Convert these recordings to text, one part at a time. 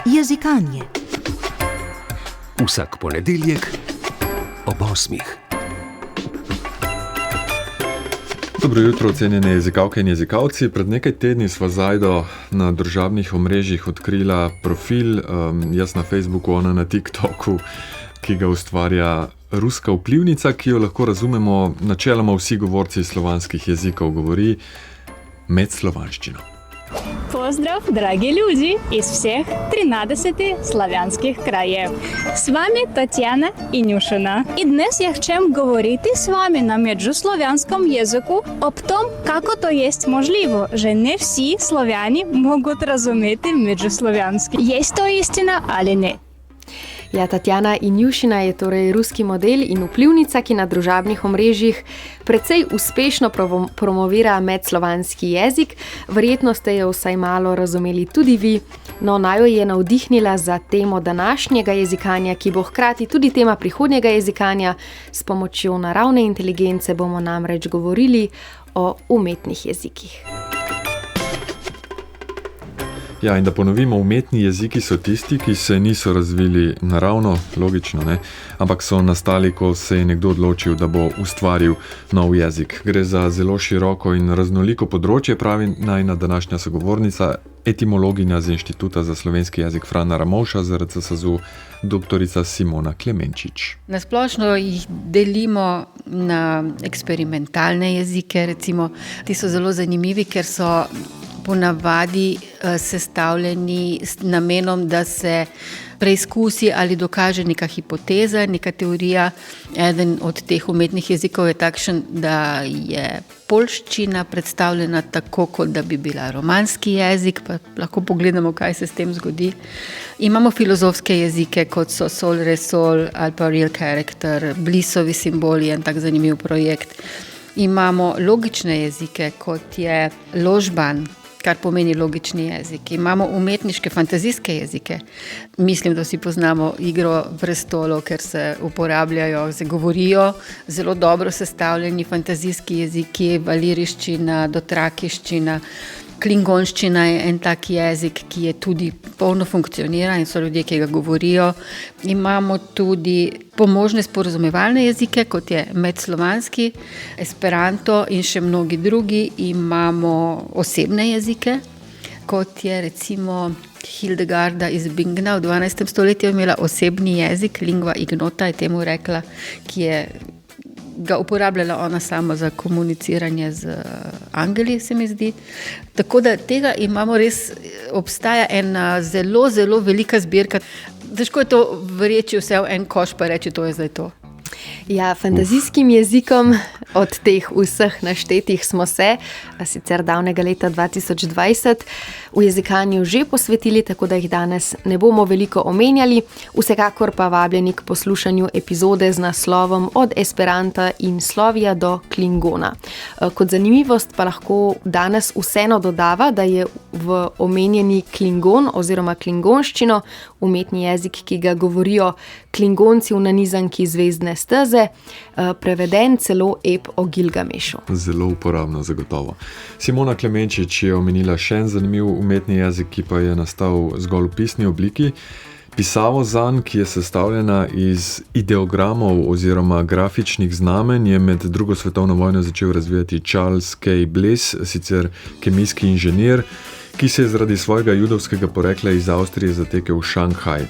Jezikanje. Vsak ponedeljek ob 8. Dobro jutro, cenjene jezikalke in jezikalci. Pred nekaj tedni sva zajdo na družabnih omrežjih odkrila profil, jaz na Facebooku, ona na TikToku, ki ga ustvarja ruska vplivnica, ki jo lahko razumemo načeloma vsi govorci slovanskih jezikov, govori med slovanščino. Поздрав, дорогие люди из всех 13 славянских краев. С вами Татьяна Інюшина. І днес я хочу говорити з вами на межслов'янському язику об том, як то є можливо, що не всі слов'яни можуть розуміти межслов'янський. Є то істина, але не. Ja, Tatjana Injušina je torej ruski model in vplivnica, ki na družabnih omrežjih precej uspešno promovira medslovanski jezik. Verjetno ste jo vsaj malo razumeli tudi vi, no naj jo je navdihnila za temo današnjega jezikanja, ki bo hkrati tudi tema prihodnjega jezikanja. S pomočjo naravne inteligence bomo namreč govorili o umetnih jezikih. Ja, in da ponovimo, umetni jeziki so tisti, ki se niso razvili naravno, logično, ne? Ampak so nastali, ko se je nekdo odločil, da bo ustvaril nov jezik. Gre za zelo široko in raznoliko področje, pravi najina današnja sogovornica, etimologinja z Inštituta za slovenski jezik Frana Ramovša, ZRC SAZU, doktorica Simona Klemenčič. Nasplošno jih delimo na eksperimentalne jezike, recimo. Ti so zelo zanimivi, ker so ponavadi sestavljeni s namenom, da se preizkusi ali dokaže neka hipoteza, neka teorija. Eden od teh umetnih jezikov je takšen, da je poljščina predstavljena tako, kot da bi bila romanski jezik, pa lahko pogledamo, kaj se s tem zgodi. Imamo filozofske jezike, kot so sol, resol ali pa real character, Blissovi simboli, en tak zanimiv projekt. Imamo logične jezike, kot je ložban, kar pomeni logični jezik. Imamo umetniške fantazijske jezike. Mislim, da vsi poznamo Igro prestolov, ker se uporabljajo, se govorijo zelo dobro sestavljeni fantazijski jeziki, valiriščina, dotrakiščina. Klingonščina je en tak jezik, ki je tudi polno funkcionira in so ljudje, ki ga govorijo. Imamo tudi pomožne sporazumevalne jezike, kot je medslovanski, esperanto in še mnogi drugi. Imamo osebne jezike, kot je recimo Hildegarda iz Bingna v 12. stoletju imela osebni jezik, lingua ignota je temu rekla, ki je ga uporabljala ona sama za komuniciranje z angeli, se mi zdi. Tako da tega imamo res, obstaja ena zelo, zelo velika zbirka. Težko je to vreči vse v en koš, pa reči, to je zdaj to. Ja, fantazijskim jezikom od teh vseh naštetih smo se, sicer davnega leta 2020, v jezikanju že posvetili, tako da jih danes ne bomo veliko omenjali. Vsekakor pa vabljeni k poslušanju epizode z naslovom Od Esperanta in slovja do klingona. Kot zanimivost pa lahko danes vseeno dodava, da je v omenjeni klingon oziroma klingonščino, umetni jezik, ki ga govorijo klingonci v nanizanki Zvezdne steze, preveden celo ep o Gilgamešu. Zelo uporabno, zagotovo. Simona Klemenčič je omenila še en zanimiv umetni jezik, ki pa je nastal zgolj v pisni obliki. Pisavo zanj, ki je sestavljena iz ideogramov oziroma grafičnih znamenj, je med drugo svetovno vojno začel razvijati Charles K. Bliss, sicer kemijski inženir, ki se je zaradi svojega judovskega porekla iz Avstrije zatekel v Šanghaj.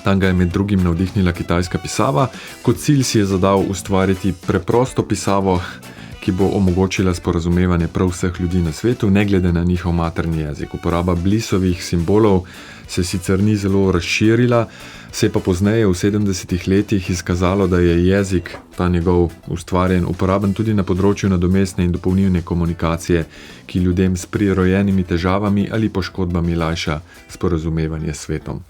Tam ga je med drugim navdihnila kitajska pisava. Kot cilj si je zadal ustvariti preprosto pisavo, ki bo omogočila sporazumevanje prav vseh ljudi na svetu, ne glede na njihov materni jezik. Uporaba Blissovih simbolov se sicer ni zelo razširila, se je pa pozneje v 70. letih izkazalo, da je jezik, ta njegov ustvarjen, uporaben tudi na področju nadomestne in dopolnilne komunikacije, ki ljudem s prirojenimi težavami ali poškodbami lajša sporazumevanje s svetom.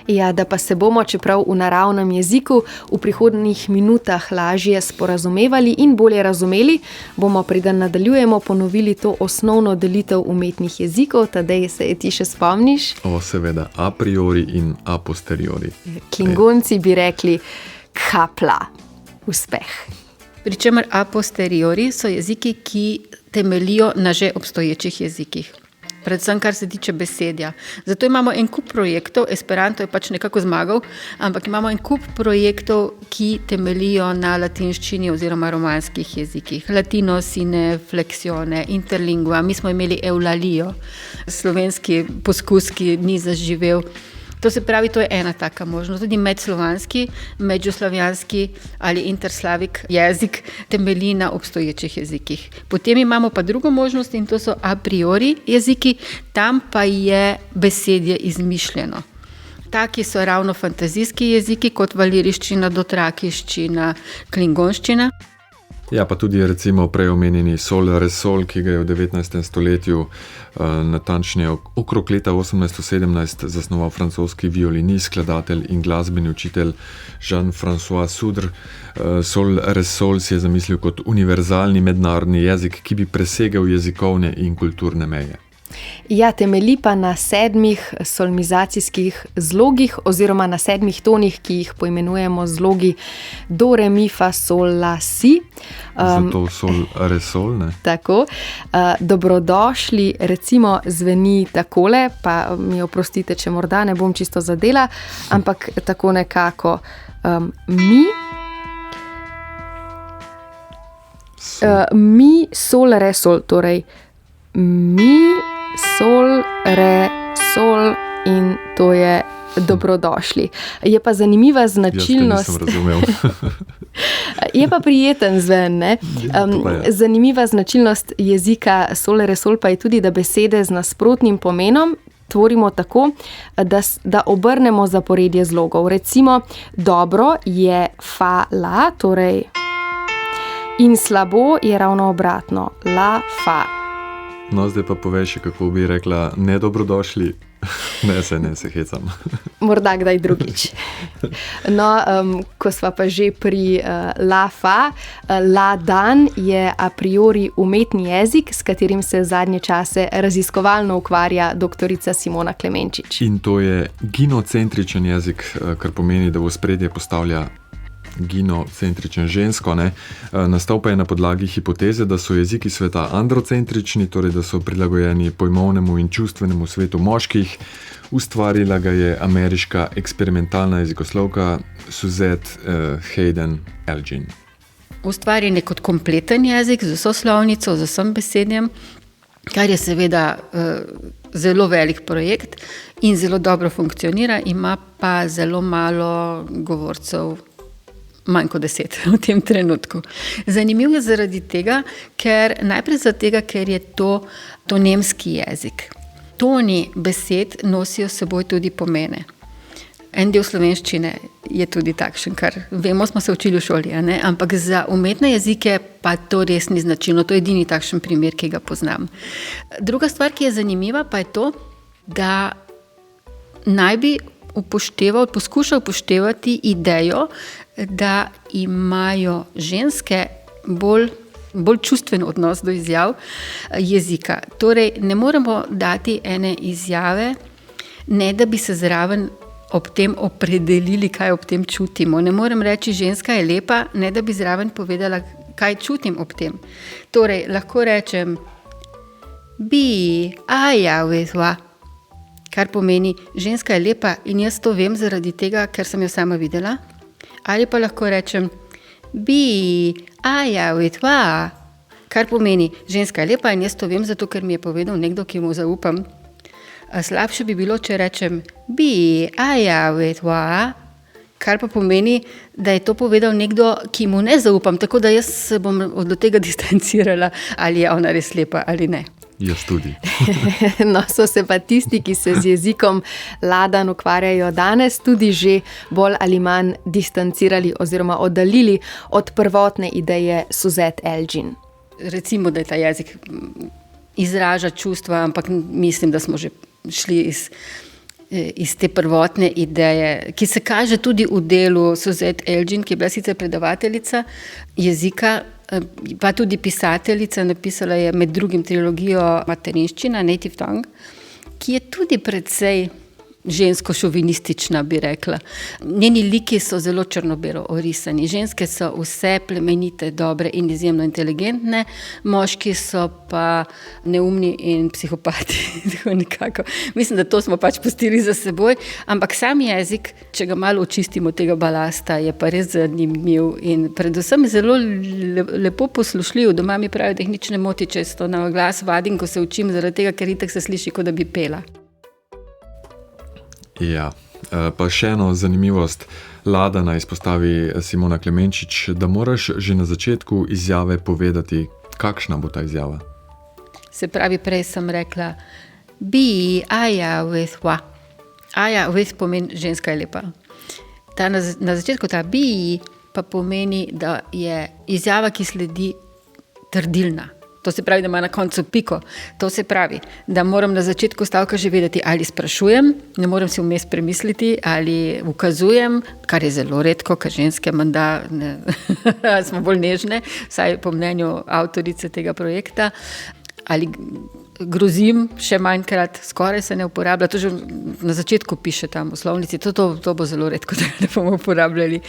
Ja, da pa se bomo, čeprav v naravnem jeziku, v prihodnjih minutah lažje sporazumevali in bolje razumeli, bomo, preden nadaljujemo, ponovili to osnovno delitev umetnih jezikov. Tadej, se ti še spomniš? Seveda, a priori in a posteriori. Klingonci bi rekli khapla, uspeh. Pričemer a posteriori so jeziki, ki temelijo na že obstoječih jezikih. predvsem kar se tiče besedja. Zato imamo en kup projektov, Esperanto je pač nekako zmagal, ampak imamo en kup projektov, ki temeljijo na latinščini oziroma romanskih jezikih. Latino, sine, fleksione, interlingua, mi smo imeli Eulalijo, slovenski poskus, ki ni zaživel. To se pravi, to je ena taka možnost. Tudi medslovanski, međuslavjanski ali interslavik jezik temelji na obstoječih jezikih. Potem imamo pa drugo možnost in to so a priori jeziki, tam pa je besedje izmišljeno. Taki so ravno fantazijski jeziki, kot valiriščina, dotrakiščina, klingonščina. Ja, pa tudi recimo prej omenjeni Sol Resol, ki ga je v 19. stoletju, natančneje okrog leta 1817 zasnoval francoski violinist, skladatelj in glasbeni učitelj Jean-François Sudre. Sol Resol si je zamislil kot univerzalni mednarodni jezik, ki bi presegel jezikovne in kulturne meje. Ja, temelji pa na 7 solmizacijskih zlogih oziroma na 7 tonih, ki jih poimenujemo zlogi do, re, mi, fa, sol, la, si. Zato Sol Resol, ne? Tako. Dobrodošli recimo zveni takole, pa mi oprostite, če morda ne bom čisto zadela, ampak tako nekako mi, sol, re, sol, torej mi, sol, re, sol in to je dobrodošli. Je pa zanimiva značilnost. Jaz te nisem razumel. Je pa prijeten zven, ne? Zanimiva značilnost jezika sol, re, sol pa je tudi, da besede z nasprotnim pomenom tvorimo tako, da obrnemo zaporedje zlogov. Recimo, dobro je fa, la, torej in slabo je ravno obratno, la, fa. No, zdaj pa povej še, kako bi rekla nedobrodošli. Ne se hecam. Morda kdaj drugič. No, ko sva pa že pri la, fa, la, dan je a priori umetni jezik, s katerim se zadnje čase raziskovalno ukvarja doktorica Simona Klemenčič. In to je ginocentričen jezik, kar pomeni, da v ospredje postavlja ginocentričen žensko, ne? Nastal pa je na podlagi hipoteze, da so jeziki sveta androcentrični, torej da so prilagojeni pojmovnemu in čustvenemu svetu moških. Ustvarila ga je ameriška eksperimentalna jezikoslovka Suzette Haden Elgin. Ustvarjen je kot kompleten jezik z vso slovnico, z vsem besedjem, kar je seveda zelo velik projekt in zelo dobro funkcionira, ima pa zelo malo govorcev, manj kot 10 v tem trenutku. Zanimivo je zaradi tega, najprej zaradi tega, ker je to tonemski jezik. Toni besed nosijo s seboj tudi pomene. En del slovenščine je tudi takšen, kar vemo, smo se učili v šoli, ne? Ampak za umetne jezike pa to res ni značilno. To je edini takšen primer, ki ga poznam. Druga stvar, ki je zanimiva, pa je to, da naj bi poskušal upoštevati idejo, da imajo ženske bolj čustven odnos do izjav jezika. Torej, ne moremo dati ene izjave, ne da bi se zraven ob tem opredelili, kaj ob tem čutimo. Ne morem reči, ženska je lepa, ne da bi zraven povedala, kaj čutim ob tem. Torej, lahko rečem bi, vezva, kar pomeni, ženska je lepa in jaz to vem zaradi tega, ker sem jo sama videla. Ali pa lahko rečem bi, vezva, kar pomeni, ženska je lepa in jaz to vem zato, ker mi je povedal nekdo, ki mu zaupam. Slabše bi bilo, če rečem bi, vezva, kar pa pomeni, da je to povedal nekdo, ki mu ne zaupam, tako da jaz se bom od tega distancirala, ali je ona res lepa ali ne. Jaz tudi. No, so se pa tisti, ki se z jezikom ladan ukvarjajo danes, tudi že bolj ali manj distancirali oziroma oddaljili od prvotne ideje Suzette Elgin. Recimo, da je ta jezik izraža čustva, ampak mislim, da smo že šli iz te prvotne ideje, ki se kaže tudi v delu Suzette Elgin, ki je bila sicer predavateljica jezika, pa tudi pisateljica, napisala je med drugim trilogijo Materinščina, Native Tongue, ki je tudi precej žensko-šovinistična, bi rekla. Njeni liki so zelo črno-belo orisani. Ženske so vse plemenite, dobre in izjemno inteligentne, moški so pa neumni in psihopati. Tako nekako. Mislim, da to smo pač pustili za seboj, ampak sam jezik, če ga malo očistimo tega balasta, je pa res zanimiv in predvsem zelo lepo poslušljiv. Doma mi pravijo, da jih nič ne moti, če to na glas vadim, ko se učim, zaradi tega, ker itak se sliši, kot da bi pela. Ja, pa še eno zanimivost. Ladana izpostavi Simona Klemenčič, da moraš že na začetku izjave povedati, kakšna bo ta izjava. Se pravi, prej sem rekla be, aja, with wa. Aja, with pomeni ženska je lepa. Na začetku ta be pa pomeni, da je izjava, ki sledi, trdilna. To se pravi, da ima na koncu piko. To se pravi, da moram na začetku stavka že vedeti, ali sprašujem, ne moram si vmes premisliti, ali ukazujem, kar je zelo redko, ker ženske menda smo bolj nežne, vsaj po mnenju avtorice tega projekta, ali grozim, še manjkrat, skoraj se ne uporablja, to že na začetku piše tam v slovnici, to bo zelo redko, da bomo uporabljali.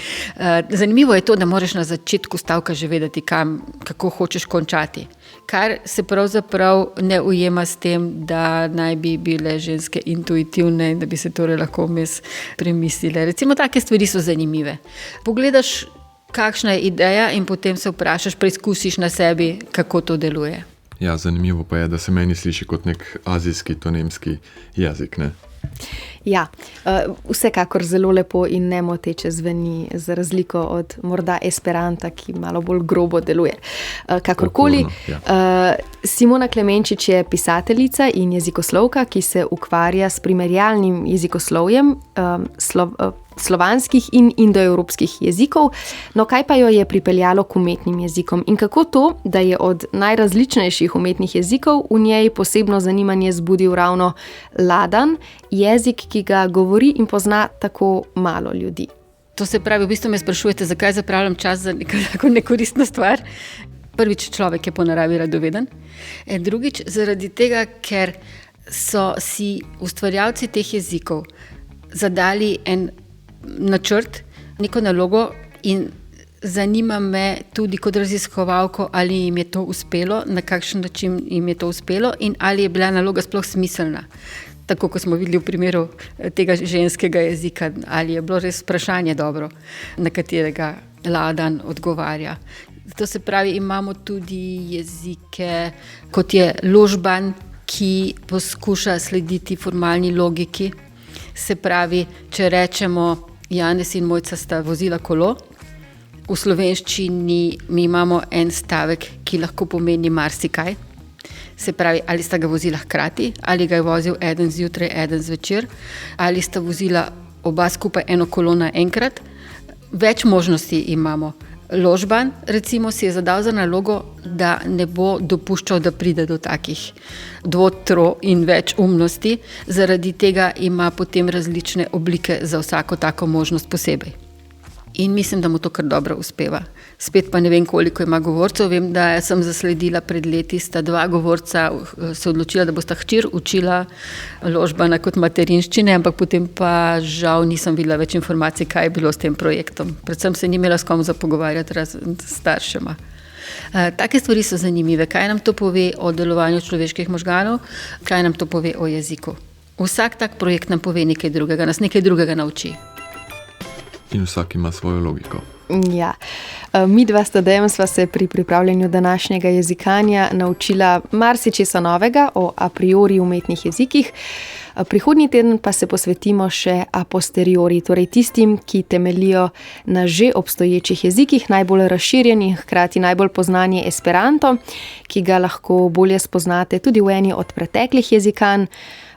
Zanimivo je to, da moraš na začetku stavka že vedeti, kako hočeš končati, kar se pravzaprav ne ujema s tem, da naj bi bile ženske intuitivne in da bi se torej lahko vmes premislile. Recimo, take stvari so zanimive. Pogledaš, kakšna je ideja in potem se vprašaš, preizkusiš na sebi, kako to deluje. Ja, zanimivo pa je, da se meni sliši kot nek azijski, tonemski jezik, ne? Ja, vsekakor zelo lepo in nemoteče zveni, za razliko od morda esperanta, ki malo bolj grobo deluje. Kakorkoli, Simona Klemenčič je pisateljica in jezikoslovka, ki se ukvarja s primerjalnim jezikoslovjem slovanskih in indoevropskih jezikov. No, kaj pa jo je pripeljalo k umetnim jezikom in kako to, da je od najrazličnejših umetnih jezikov v njej posebno zanimanje zbudil ravno ladan, jezik, ki ga govori in pozna tako malo ljudi? To se pravi, v bistvu me sprašujete, zakaj zapravljam čas za neko nekoristno stvar. Prvič, človek je po naravi radoveden. Drugič, zaradi tega, ker so si ustvarjalci teh jezikov zadali en načrt, neko nalogo in zanima me tudi kot raziskovalko, ali jim je to uspelo, na kakšen način jim je to uspelo in ali je bila naloga sploh smiselna. Tako, kot smo videli v primeru tega ženskega jezika, ali je bilo res vprašanje dobro, na katerega ladan odgovarja. To se pravi, imamo tudi jezike, kot je ložban, ki poskuša slediti formalni logiki. Se pravi, če rečemo, Janez in Mojca sta vozila kolo, v slovenščini mi imamo en stavek, ki lahko pomeni marsikaj. Se pravi, ali sta ga vozila hkrati, ali ga je vozil eden zjutraj, eden zvečer, ali sta vozila oba skupaj eno kolo naenkrat. Več možnosti imamo. Ložban, recimo, si je zadal za nalogo, da ne bo dopuščal, da pride do takih dvo-tro in več umnosti. Zaradi tega ima potem različne oblike za vsako tako možnost posebej. In mislim, da mu to kar dobro uspeva. Spet pa ne vem, koliko ima govorcev. Vem, da sem zasledila pred leti, sta dva govorca se odločila, da bosta hčer učila ložbana kot materinščine, ampak potem pa žal nisem videla več informacij, kaj je bilo s tem projektom. Predvsem se ni imela s kom za pogovarjati s staršema. Take stvari so zanimive. Kaj nam to pove o delovanju človeških možganov, kaj nam to pove o jeziku. Vsak tak projekt nam pove nekaj drugega, nas nekaj drugega nauči. In vsak ima svojo logiko. Ja, mi dva s Tadejem sva se pri pripravljanju današnjega jezikanja naučila marsičesa novega o a priori umetnih jezikih. Prihodnji teden pa se posvetimo še a posteriori, torej tistim, ki temeljijo na že obstoječih jezikih, najbolj razširjeni, hkrati najbolj poznan je esperanto, ki ga lahko bolje spoznate tudi v eni od preteklih jezikanj,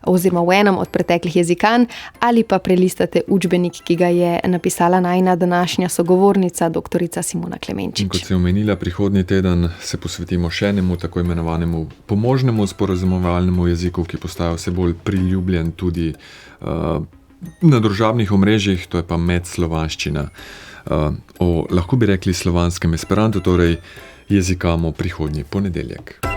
oziroma v enem od preteklih jezikanj, ali pa prelistate učbenik, ki ga je napisala najina današnja sogovornica, doktorica Simona Klemenčič. In kot si omenila, prihodnji teden se posvetimo še enemu tako imenovanemu pomožnemu sporazumevalnemu jeziku, ki postaja vse bolj priljubljen tudi na družabnih omrežjih, to je pa medslovanščina. Lahko bi rekli slovanskem esperantu, torej jezikamo prihodnji ponedeljek.